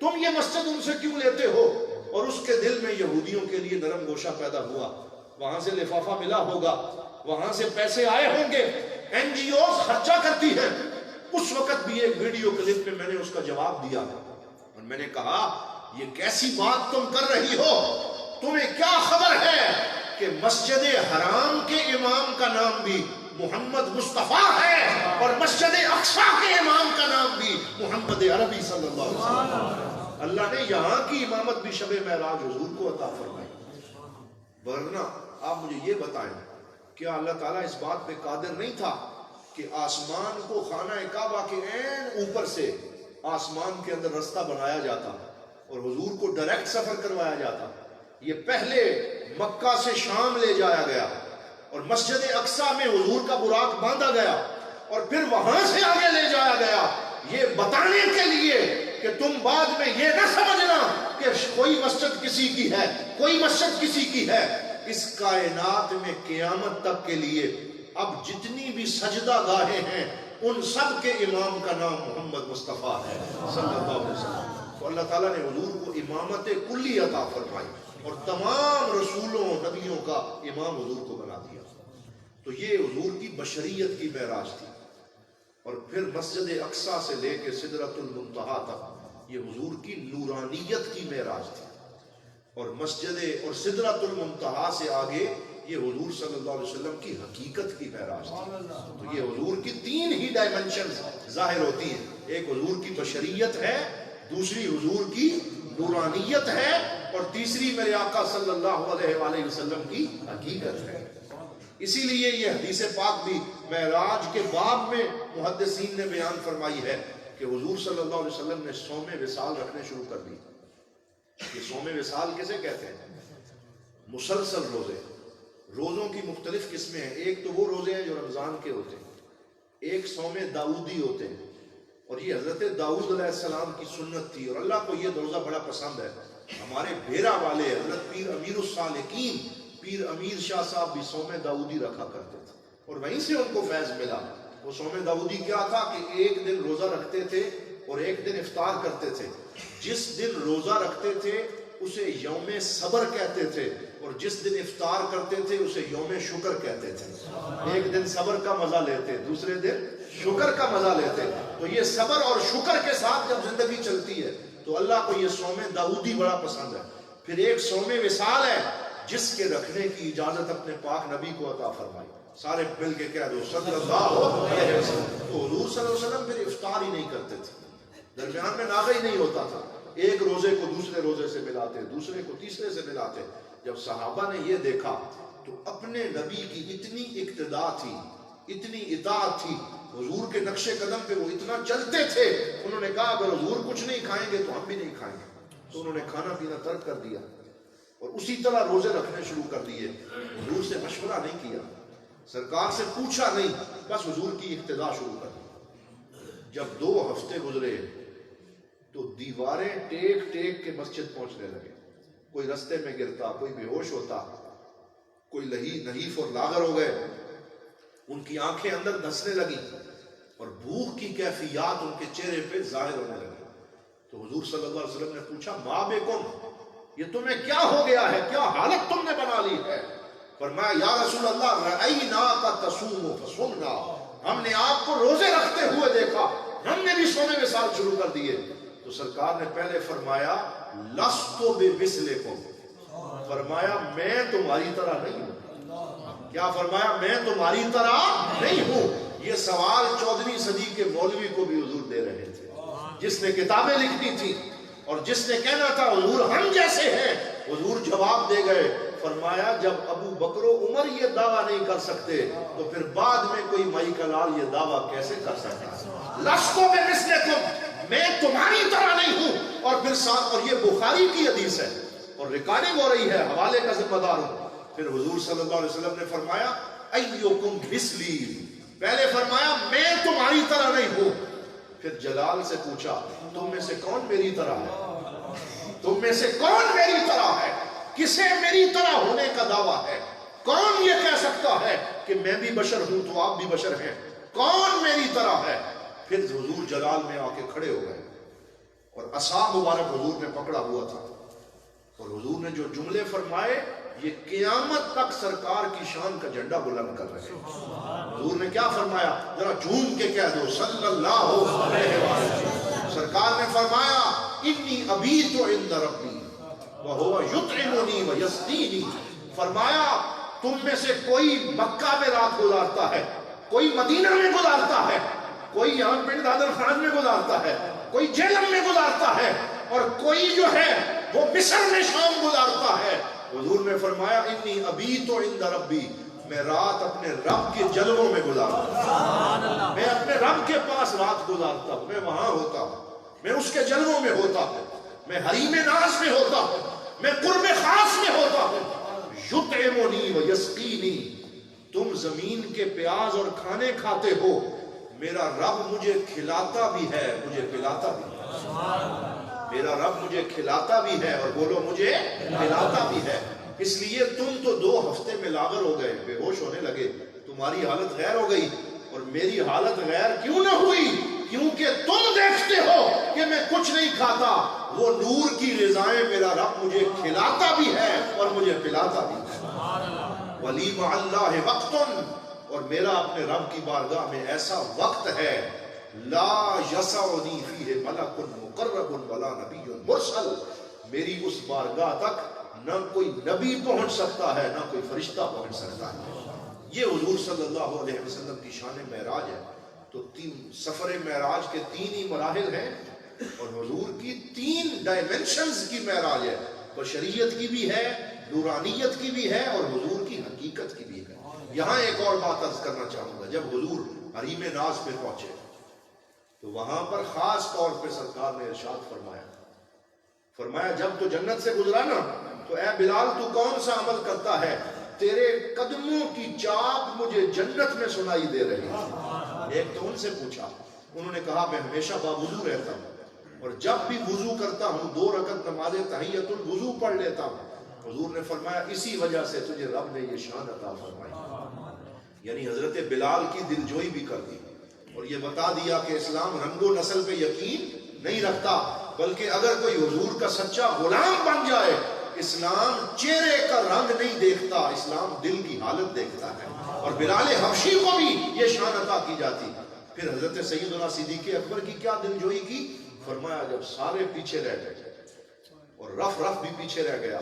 تم یہ مسجد ان سے کیوں لیتے ہو؟ اور اس کے دل میں یہودیوں کے لیے نرم گوشہ پیدا ہوا، وہاں سے لفافہ ملا ہوگا، وہاں سے پیسے آئے ہوں گے، این جی اوز خرچہ کرتی ہیں۔ اس وقت بھی ایک ویڈیو کلپ میں نے اس کا جواب دیا اور میں نے کہا یہ کیسی بات تم کر رہی ہو، تمہیں کیا خبر ہے کہ مسجد حرام کے امام کا نام بھی محمد مصطفیٰ ہے اور مسجد اقصی کے امام کا نام بھی محمد عربی صلی اللہ علیہ وسلم۔ اللہ نے یہاں کی امامت بھی شب معراج حضور کو عطا فرمائی۔ ورنہ آپ مجھے یہ بتائیں، کیا اللہ تعالیٰ اس بات پہ قادر نہیں تھا کہ آسمان کو خانہ کعبہ کے عین اوپر سے آسمان کے اندر رستہ بنایا جاتا اور حضور کو ڈائریکٹ سفر کروایا جاتا؟ یہ پہلے مکہ سے شام لے جایا گیا اور مسجد اقصی میں حضور کا براق باندھا گیا اور پھر وہاں سے آگے لے جایا گیا، یہ بتانے کے لیے کہ تم بعد میں یہ نہ سمجھنا کہ کوئی مسجد کسی کی ہے، کوئی مسجد کسی کی ہے۔ اس کائنات میں قیامت تک کے لیے اب جتنی بھی سجدہ گاہیں ہیں ان سب کے امام کا نام محمد مصطفیٰ ہے صلی اللہ علیہ وسلم۔ تو اللہ تعالیٰ نے حضور کو امامت کلی عطا فرمائی اور تمام رسولوں نبیوں کا امام حضور کو بنا دیا۔ تو یہ حضور کی بشریت کی معراج تھی، اور پھر مسجد اقصی سے لے کے سدرۃ المنتہا تک یہ حضور کی نورانیت کی معراج تھی، اور مسجد اور سدرۃ المنتہا سے آگے یہ حضور صلی اللہ علیہ وسلم کی حقیقت کی معراج تھی۔ تو یہ حضور کی تین ہی ڈائمنشنز ظاہر ہوتی ہیں، ایک حضور کی بشریت ہے، دوسری حضور کی نورانیت ہے، اور تیسری میرے آقا صلی اللہ علیہ وآلہ وسلم کی حقیقت ہے۔ اسی لیے یہ حدیث پاک بھی معراج کے باب میں محدثین نے بیان فرمائی ہے کہ حضور صلی اللہ علیہ وسلم نے صوم وصال رکھنے شروع کر دی. یہ صوم وصال کسے کہتے ہیں؟ مسلسل روزے. روزوں کی مختلف قسمیں ہیں. ایک تو وہ روزے ہیں جو رمضان کے ہوتے ہیں, ایک صوم داؤدی ہوتے ہیں, اور یہ حضرت داؤد علیہ السلام کی سنت تھی, اور اللہ کو یہ روزہ بڑا پسند ہے. ہمارے بھیرا والے حضرت پیر امیر الصالحین پیر امیر شاہ صاحب بھی صوم داؤدی رکھا کرتے تھے, اور وہیں سے ان کو فیض ملا. وہ صوم داؤدی کیا تھا کہ ایک دن روزہ رکھتے تھے اور ایک دن افطار کرتے تھے. جس دن روزہ رکھتے تھے اسے یوم صبر کہتے تھے, اور جس دن افطار کرتے تھے اسے یوم شکر کہتے تھے. ایک دن صبر کا مزہ لیتے, دوسرے دن شکر کا مزہ لیتے. تو یہ صبر اور شکر کے ساتھ جب زندگی چلتی ہے تو اللہ کو یہ صوم داؤدی بڑا پسند ہے. پھر ایک صوم وصال ہے جس کے رکھنے کی اجازت اپنے پاک نبی کو عطا فرمائی. سارے مل کے کہہ دو صلی اللہ علیہ وسلم. تو حضور صلی اللہ علیہ وسلم پھر افطار ہی نہیں کرتے تھے, درمیان میں ناغہ ہی نہیں ہوتا تھا. ایک روزے کو دوسرے روزے سے ملاتے, دوسرے کو تیسرے سے ملاتے. جب صحابہ نے یہ دیکھا تو اپنے نبی کی اتنی اقتداء تھی, اتنی اطاعت تھی, حضور کے نقش قدم پہ وہ اتنا چلتے تھے, انہوں نے کہا اگر حضور کچھ نہیں کھائیں گے تو ہم بھی نہیں کھائیں گے. تو انہوں نے کھانا پینا ترک کر دیا اور اسی طرح روزے رکھنے شروع کر دیے. حضور سے مشورہ نہیں کیا, سرکار سے پوچھا نہیں, بس حضور کی اقتداء شروع کر دی. جب 2 ہفتے گزرے تو دیواریں ٹیک ٹیک کے مسجد پہنچنے لگے. کوئی رستے میں گرتا, کوئی بے ہوش ہوتا, کوئی نحیف اور لاغر ہو گئے. ان کی آنکھیں اندر دھنسنے لگی اور بھوک کی کیفیات ان کے چہرے پہ ظاہر ہونے لگی. تو حضور صلی اللہ علیہ وسلم نے پوچھا ما بکم, یہ تمہیں کیا ہو گیا ہے, کیا حالت تم نے بنا لی ہے؟ فرمایا یا رسول اللہ رأیناک تصوم فصمنا, ہم نے آپ کو روزے رکھتے ہوئے دیکھا, ہم نے بھی صوم وصال شروع کر دیے. تو سرکار نے پہلے فرمایا لست بمثلکم, فرمایا میں تمہاری طرح نہیں ہوں. کیا فرمایا؟ میں تمہاری طرح نہیں ہوں. یہ سوال 14ویں صدی کے مولوی کو بھی حضور دے رہے تھے, جس نے کتابیں لکھنی تھی اور جس نے کہنا تھا حضور ہم جیسے ہیں. حضور جواب دے گئے, فرمایا جب ابو بکر و عمر یہ دعویٰ نہیں کر سکتے تو پھر بعد میں کوئی مائی کا لال یہ دعویٰ کیسے کر سکتا ہے؟ لست بمثلکم, میں تمہاری طرح نہیں ہوں. اور پھر ساتھ, اور یہ بخاری کی حدیث ہے اور ریکارڈنگ ہو رہی ہے, حوالے کا ذمہ دار ہوں. پھر حضور صلی اللہ علیہ وسلم نے فرمایا ایکم مثلی, پہلے فرمایا میں تمہاری طرح نہیں ہوں. پھر جلال سے پوچھا تم میں سے کون میری طرح ہے, تم میں سے کون میری طرح ہے؟ کسے میری طرح ہونے کا دعویٰ ہے؟ کون یہ کہہ سکتا ہے کہ میں بھی بشر ہوں تو آپ بھی بشر ہیں؟ کون میری طرح ہے؟ پھر حضور جلال میں آ کے کھڑے ہو گئے اور عصا مبارک حضور نے پکڑا ہوا تھا, اور حضور نے جو جملے فرمائے یہ قیامت تک سرکار کی شان کا جھنڈا بلند کر رہے ہیں. حضور نے کیا فرمایا؟ ذرا جھوم کے کہہ دو صلی اللہ علیہ وسلم. سرکار نے فرمایا انی ابیت عند ربی وہو یطعمنی ویسقینی. فرمایا تم میں سے کوئی مکہ میں رات گزارتا ہے, کوئی مدینہ میں گزارتا ہے, کوئی یہاں پنڈ دادر خان میں گزارتا ہے, کوئی جیلم میں گزارتا ہے, اور کوئی جو ہے وہ مصر میں شام گزارتا ہے. حضور نے فرمایا انی ابیت عند ربی, میں رات اپنے رب کے جلووں میں گزارتا ہوں, میں اپنے رب کے پاس رات گزارتا ہوں, میں وہاں ہوتا ہوں, میں اس کے جلووں میں ہوتا ہوں, میں حریم ناز میں ہوتا ہوں, میں قرب خاص میں ہوتا ہوں. یطعمنی ویسقینی, تم زمین کے پیاز اور کھانے کھاتے ہو, میرا رب مجھے کھلاتا بھی ہے, مجھے پلاتا بھی ہے. میرا رب مجھے کھلاتا بھی ہے, اور بولو مجھے پلاتا بھی ہے. اس لیے تم تو 2 ہفتے میں لاغر ہو گئے, بے ہوش ہونے لگے, تمہاری حالت غیر ہو گئی, اور میری حالت غیر کیوں نہ ہوئی؟ کیونکہ تم دیکھتے ہو کہ میں کچھ نہیں کھاتا, وہ نور کی غذائیں میرا رب مجھے کھلاتا بھی ہے اور مجھے پلاتا بھی ہے. ولی مع اللہ وقت, اور میرا اپنے رب کی بارگاہ میں ایسا وقت ہے لا یسعنی فیہ ملک مقرب ولا نبی مرسل, میری اس بارگاہ تک نہ کوئی نبی پہنچ سکتا ہے, نہ کوئی فرشتہ پہنچ سکتا ہے. یہ حضور صلی اللہ علیہ وسلم کی شان معراج ہے. تو سفر معراج کے 3 ہی مراحل ہیں, اور حضور کی 3 ڈائمنشنز کی معراج ہے. بشریت کی بھی ہے, نورانیت کی بھی ہے, اور حضور کی حقیقت کی بھی ہے. یہاں ایک اور بات عرض کرنا چاہوں گا، جب حضور حریم ناز پہ پہنچے تو وہاں پر خاص طور پہ سرکار نے ارشاد فرمایا جب تو جنت سے گزرا نا تو اے بلال تو کون سا عمل کرتا ہے، تیرے قدموں کی چاپ مجھے جنت میں سنائی دے رہی ہے۔ ایک تو ان سے پوچھا، انہوں نے کہا میں ہمیشہ باوضو رہتا ہوں اور جب بھی وضو کرتا ہوں 2 رکعت نماز تحیت الوضو پڑھ لیتا ہوں۔ حضور نے فرمایا اسی وجہ سے تجھے رب نے یہ شان عطا فرمائی، یعنی حضرت بلال کی دلجوئی بھی کر دی اور یہ بتا دیا کہ اسلام رنگ و نسل پہ یقین نہیں رکھتا، بلکہ اگر کوئی حضور کا سچا غلام بن جائے، اسلام چہرے کا رنگ نہیں دیکھتا، اسلام دل کی حالت دیکھتا ہے۔ اور بلال حبشی کو بھی یہ شان عطا کی جاتی۔ پھر حضرت سیدنا صدیق اکبر کی کیا دلجوئی کی، فرمایا جب سارے پیچھے رہ گئے اور رف بھی پیچھے رہ گیا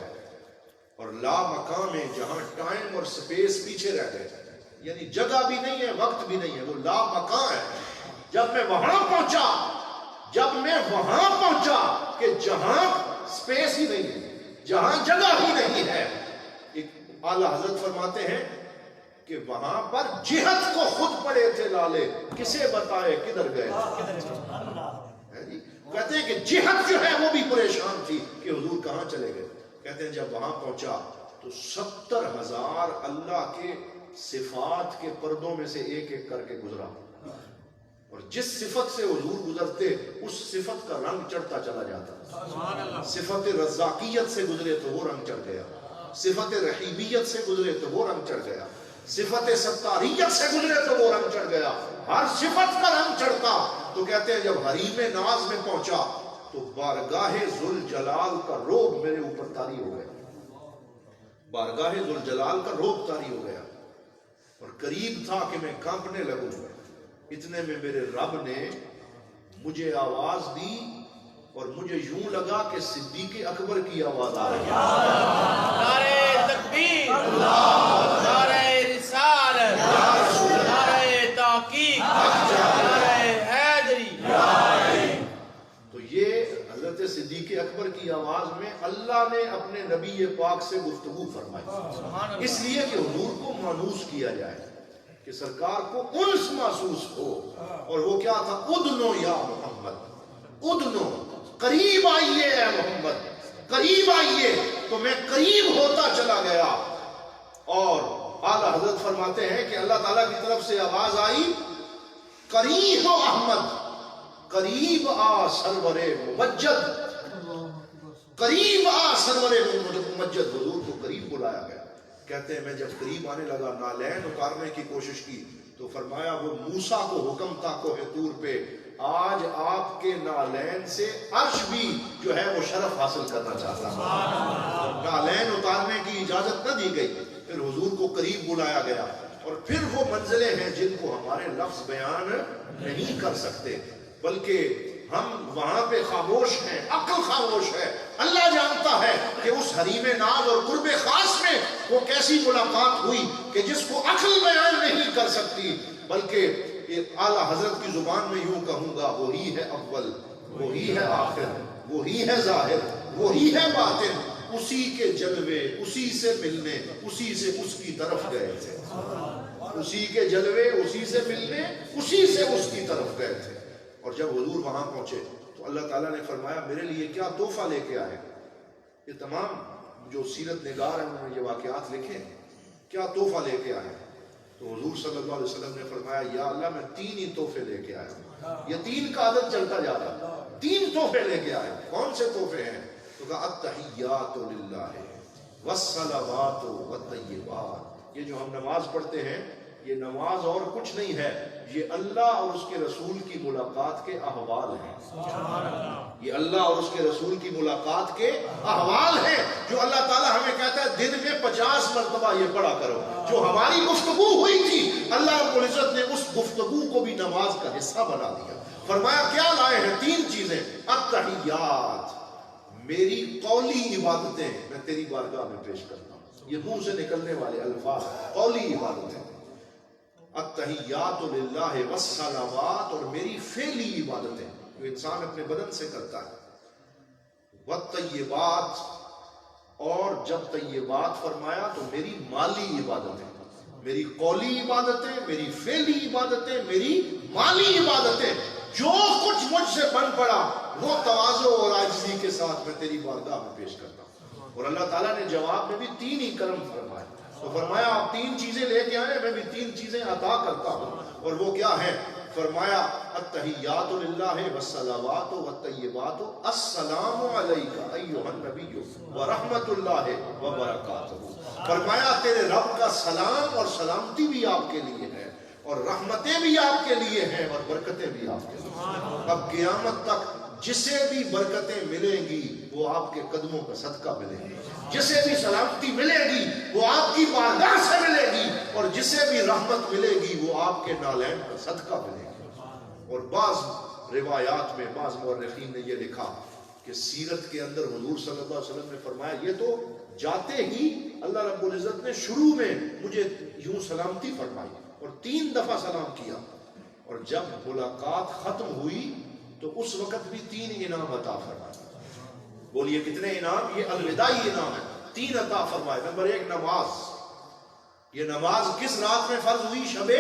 اور لا مقام ہے جہاں ٹائم اور سپیس پیچھے رہ گئے، یعنی جگہ بھی نہیں ہے وقت بھی نہیں ہے، وہ لا مقام ہے۔ جب میں وہاں پہنچا کہ جہاں سپیس ہی نہیں ہے، جہاں جگہ ہی نہیں ہے، ایک اعلیٰ حضرت فرماتے ہیں کہ وہاں پر جہت کو خود پڑے تھے لالے، کسے بتائے کدھر گئے، کہتے ہیں کہ جہت جو ہے وہ بھی پریشان تھی کہ حضور کہاں چلے گئے۔ کہتے ہیں جب وہاں پہنچا تو 70,000 اللہ کے صفات کے پردوں میں سے ایک ایک کر کے گزرا، اور جس صفت سے حضور گزرتے اس صفت کا رنگ چڑھتا چلا جاتا۔ صفت رزاقیت سے گزرے تو وہ رنگ چڑھ گیا، صفت رحیمیت سے گزرے تو وہ رنگ چڑھ گیا، صفت ستاریت سے گزرے تو وہ رنگ چڑھ گیا، ہر صفت کا رنگ چڑھتا۔ تو کہتے ہیں جب حریم ناز میں پہنچا تو بارگاہ ذوالجلال کا روب میرے اوپر طاری ہو گیا، بارگاہ ذوالجلال کا روب طاری ہو گیا اور قریب تھا کہ میں کانپنے لگوں۔ اتنے میں میرے رب نے مجھے آواز دی اور مجھے یوں لگا کہ صدیق اکبر کی آواز آ رہی ہے۔ نعرہ تکبیر، نعرہ رسالت، نعرہ تحقیق، نعرہ حیدری۔ تو یہ حضرت صدیق اکبر کی آواز میں اللہ نے اپنے نبی پاک سے گفتگو فرمائی، اس لیے کہ حضور کو مانوس کیا جائے، کہ سرکار کو انس محسوس ہو۔ اور وہ کیا تھا، ادنو یا محمد، ادنو، قریب آئیے اے محمد، قریب آئیے۔ تو میں قریب ہوتا چلا گیا اور اعلیٰ حضرت فرماتے ہیں کہ اللہ تعالیٰ کی طرف سے آواز آئی، قریب ہو احمد، قریب آ سرور ممجد، قریب آ سرور ممجد۔ حضور کو قریب بلایا گیا۔ کہتے ہیں میں جب قریب آنے لگا، نالین اتارنے کی کوشش کی تو فرمایا وہ موسیٰ کو حکم تھا کوہ طور پہ، آج آپ کے نالین سے عرش بھی جو ہے وہ شرف حاصل کرنا چاہتا ہے۔ نالین اتارنے کی اجازت نہ دی گئی، پھر حضور کو قریب بلایا گیا، اور پھر وہ منزلیں ہیں جن کو ہمارے لفظ بیان نہیں کر سکتے، بلکہ ہم وہاں پہ خاموش ہیں، عقل خاموش ہے۔ اللہ جانتا ہے کہ اس حریم ناز اور قرب خاص میں وہ کیسی ملاقات ہوئی کہ جس کو عقل بیان نہیں کر سکتی، بلکہ اعلیٰ حضرت کی زبان میں یوں کہوں گا، وہی ہے اول، وہی ہے آخر، وہی ہے ظاہر، وہی ہے باطن، اسی کے جلوے، اسی سے ملنے، اسی سے اس کی طرف گئے تھے، اسی کے جلوے، اسی سے ملنے، اسی سے اس کی طرف گئے تھے۔ اور جب حضور وہاں پہنچے تو اللہ تعالیٰ نے فرمایا میرے لیے کیا تحفہ لے کے آئے۔ یہ تمام جو سیرت نگار ہیں انہوں نے یہ واقعات لکھے، کیا تحفہ لے کے آئے؟ تو حضور صلی اللہ علیہ وسلم نے فرمایا یا اللہ میں 3 ہی تحفے لے کے آیا۔ یہ 3 کا عدد چلتا جا رہا، 3 تحفے لے کے آئے۔ کون سے تحفے ہیں؟ تو کہا التحیات للہ والصلوات والطیبات۔ یہ جو ہم نماز پڑھتے ہیں یہ نماز اور کچھ نہیں ہے، یہ اللہ اور اس کے رسول کی ملاقات کے احوال ہیں۔ یہ اللہ اور اس کے رسول کی ملاقات کے احوال ہیں جو اللہ تعالیٰ ہمیں کہتا ہے دن میں 50 مرتبہ یہ پڑھا کرو۔ جو ہماری گفتگو ہوئی تھی اللہ رب العزت نے اس گفتگو کو بھی نماز کا حصہ بنا دیا۔ فرمایا کیا لائے ہیں؟ 3 چیزیں، التحیات، میری قولی عبادتیں میں تیری بارگاہ میں پیش کرتا ہوں، یہ منہ سے نکلنے والے الفاظ قولی عبادتیں، التحیات للہ والصلوات، اور میری فعلی عبادتیں جو انسان اپنے بدن سے کرتا ہے، والطیبات، اور جب طیبات فرمایا تو میری مالی عبادتیں، میری قولی عبادتیں، میری فعلی عبادتیں، میری مالی عبادتیں، جو کچھ مجھ سے بن پڑا وہ تواضع اور عاجزی کے ساتھ میں تیری بارگاہ میں پیش کرتا ہوں. اور اللہ تعالیٰ نے جواب میں بھی 3 ہی کرم فرمائے. تو فرمایا آپ 3 چیزیں لے کے آئے، میں بھی 3 چیزیں عطا کرتا ہوں. اور وہ کیا ہیں؟ فرمایا التحیات للہ والصلوات والطیبات السلام علیک ایھا النبی ورحمۃ اللہ وبرکاتہ. فرمایا تیرے رب کا سلام اور سلامتی بھی آپ کے لیے ہے، اور رحمتیں بھی آپ کے لیے ہیں، اور برکتیں بھی آپ کے لیے ہیں. اب قیامت تک جسے بھی برکتیں ملیں گی وہ آپ کے قدموں کا صدقہ ملیں گی، جسے بھی سلامتی ملے گی وہ آپ کی بارگاہ سے ملے گی، اور جسے بھی رحمت ملے گی وہ آپ کے نالین کا صدقہ ملے گی. اور بعض روایات میں بعض مورخین نے یہ لکھا کہ سیرت کے اندر حضور صلی اللہ علیہ وسلم نے فرمایا یہ تو جاتے ہی اللہ رب العزت نے شروع میں مجھے یوں سلامتی فرمائی اور 3 دفعہ سلام کیا، اور جب ملاقات ختم ہوئی تو اس وقت بھی 3 انعام عطا فرمائے. بولیے کتنے انعام؟ یہ الوداعی انعام ہے. 3 عطا فرمائے. نمبر 1 نماز. یہ نماز کس رات میں فرض ہوئی؟ شب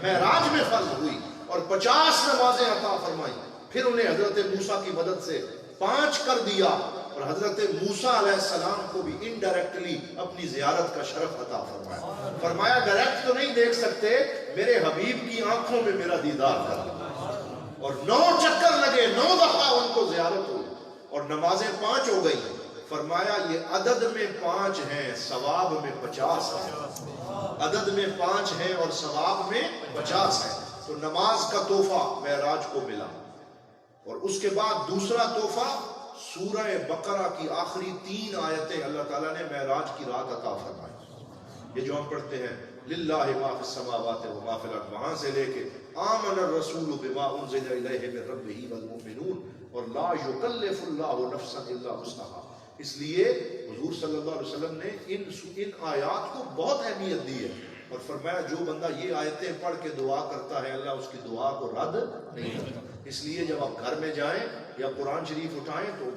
معراج میں فرض ہوئی، اور 50 نمازیں عطا فرمائی. پھر انہیں حضرت موسیٰ کی مدد سے 5 کر دیا، اور حضرت موسیٰ علیہ السلام کو بھی انڈائریکٹلی اپنی زیارت کا شرف عطا فرمایا. فرمایا ڈائریکٹ تو نہیں دیکھ سکتے، میرے حبیب کی آنکھوں میں میرا دیدار کر. اور 9 چکر لگے، 9 دفعہ ان کو زیارت ہوئی، اور نمازیں 5 ہو گئی. فرمایا یہ عدد میں 5 ہیں، ثواب میں 50 ہیں. عدد میں 5 ہیں اور ثواب میں 50 ہیں. تو نماز کا تحفہ معراج کو ملا. اور اس کے بعد دوسرا تحفہ سورہ بقرہ کی آخری 3 آیتیں اللہ تعالیٰ نے معراج کی رات عطا فرمائی. یہ جو ہم پڑھتے ہیں للہ ما فی السماوات و ما فی الارض، وہاں سے لے کے آمن الرسول بما انزل الیہ من ربہ والمؤمنون اور لا یکلف اللہ نفسا الا وسعہا. اس لیے حضور صلی اللہ علیہ وسلم نے ان آیات کو بہت اہمیت دی ہے، اور فرمایا جو بندہ یہ آیتیں پڑھ کے دعا کرتا ہے اللہ اس کی دعا کو رد نہیں کرتا. اس لیے جب آپ گھر میں جائیں یا قرآن شریف اٹھائیں تو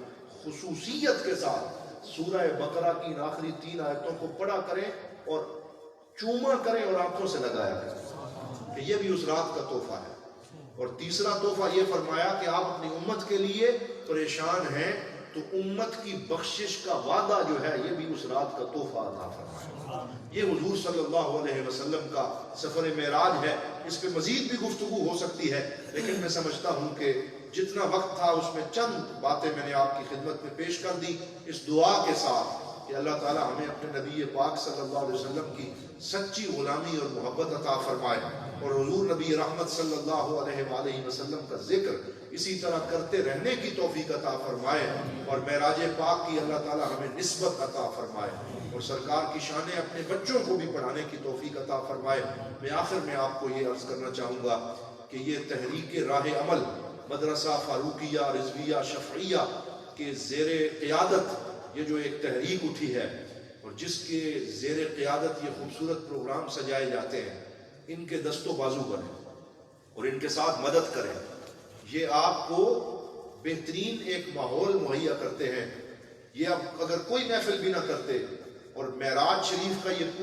خصوصیت کے ساتھ سورہ بقرہ کی ان آخری 3 آیتوں کو پڑھا کریں اور چوما کریں اور آنکھوں سے لگایا کریں کہ یہ بھی اس رات کا تحفہ ہے. اور تیسرا تحفہ یہ فرمایا کہ آپ اپنی امت کے لیے پریشان ہیں تو امت کی بخشش کا وعدہ جو ہے یہ بھی اس رات کا تحفہ عطا فرمایا. یہ حضور صلی اللہ علیہ وسلم کا سفر معراج ہے. اس پہ مزید بھی گفتگو ہو سکتی ہے، لیکن میں سمجھتا ہوں کہ جتنا وقت تھا اس میں چند باتیں میں نے آپ کی خدمت میں پیش کر دی، اس دعا کے ساتھ کہ اللہ تعالی ہمیں اپنے نبی پاک صلی اللہ علیہ وسلم کی سچی غلامی اور محبت عطا فرمائے، اور حضور نبی رحمت صلی اللہ علیہ وآلہ وسلم کا ذکر اسی طرح کرتے رہنے کی توفیق عطا فرمائے، اور معراج پاک کی اللہ تعالی ہمیں نسبت عطا فرمائے، اور سرکار کی شانیں اپنے بچوں کو بھی پڑھانے کی توفیق عطا فرمائے. میں آخر میں آپ کو یہ عرض کرنا چاہوں گا کہ یہ تحریک راہ عمل مدرسہ فاروقیہ رضویہ شفعیہ کے زیر قیادت یہ جو ایک تحریک اٹھی ہے اور جس کے زیر قیادت یہ خوبصورت پروگرام سجائے جاتے ہیں، ان کے دست و بازو بنیں اور ان کے ساتھ مدد کریں. یہ آپ کو بہترین ایک ماحول مہیا کرتے ہیں. یہ اب اگر کوئی محفل بھی نہ کرتے اور معراج شریف کا یہ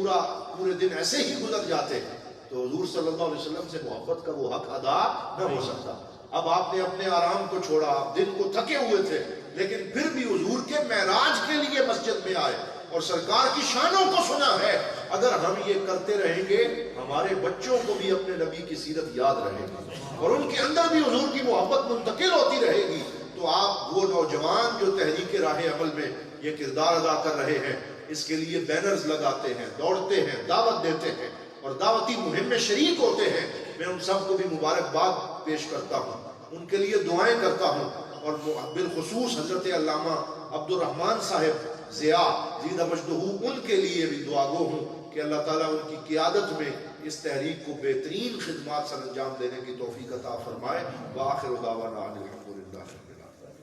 پورے دن ایسے ہی گزر جاتے تو حضور صلی اللہ علیہ وسلم سے محبت کا وہ حق ادا نہ ہو سکتا. اب آپ نے اپنے آرام کو چھوڑا، آپ دن کو تھکے ہوئے تھے، لیکن پھر بھی حضور کے معراج کے لیے مسجد میں آئے اور سرکار کی شانوں کو سنا ہے. اگر ہم یہ کرتے رہیں گے ہمارے بچوں کو بھی اپنے نبی کی سیرت یاد رہے گی اور ان کے اندر بھی حضور کی محبت منتقل ہوتی رہے گی. تو آپ وہ نوجوان جو تحریک راہ عمل میں یہ کردار ادا کر رہے ہیں، اس کے لیے بینرز لگاتے ہیں، دوڑتے ہیں، دعوت دیتے ہیں اور دعوتی مہم میں شریک ہوتے ہیں، میں ان سب کو بھی مبارکباد پیش کرتا ہوں، ان کے لیے دعائیں کرتا ہوں. اور بالخصوص حضرت علامہ عبد الرحمن صاحب ضیاء زید مجدہ ان کے لیے بھی دعا گو ہوں کہ اللہ تعالیٰ ان کی قیادت میں اس تحریک کو بہترین خدمات سر انجام دینے کی توفیق عطا فرمائے. وآخر دعوانا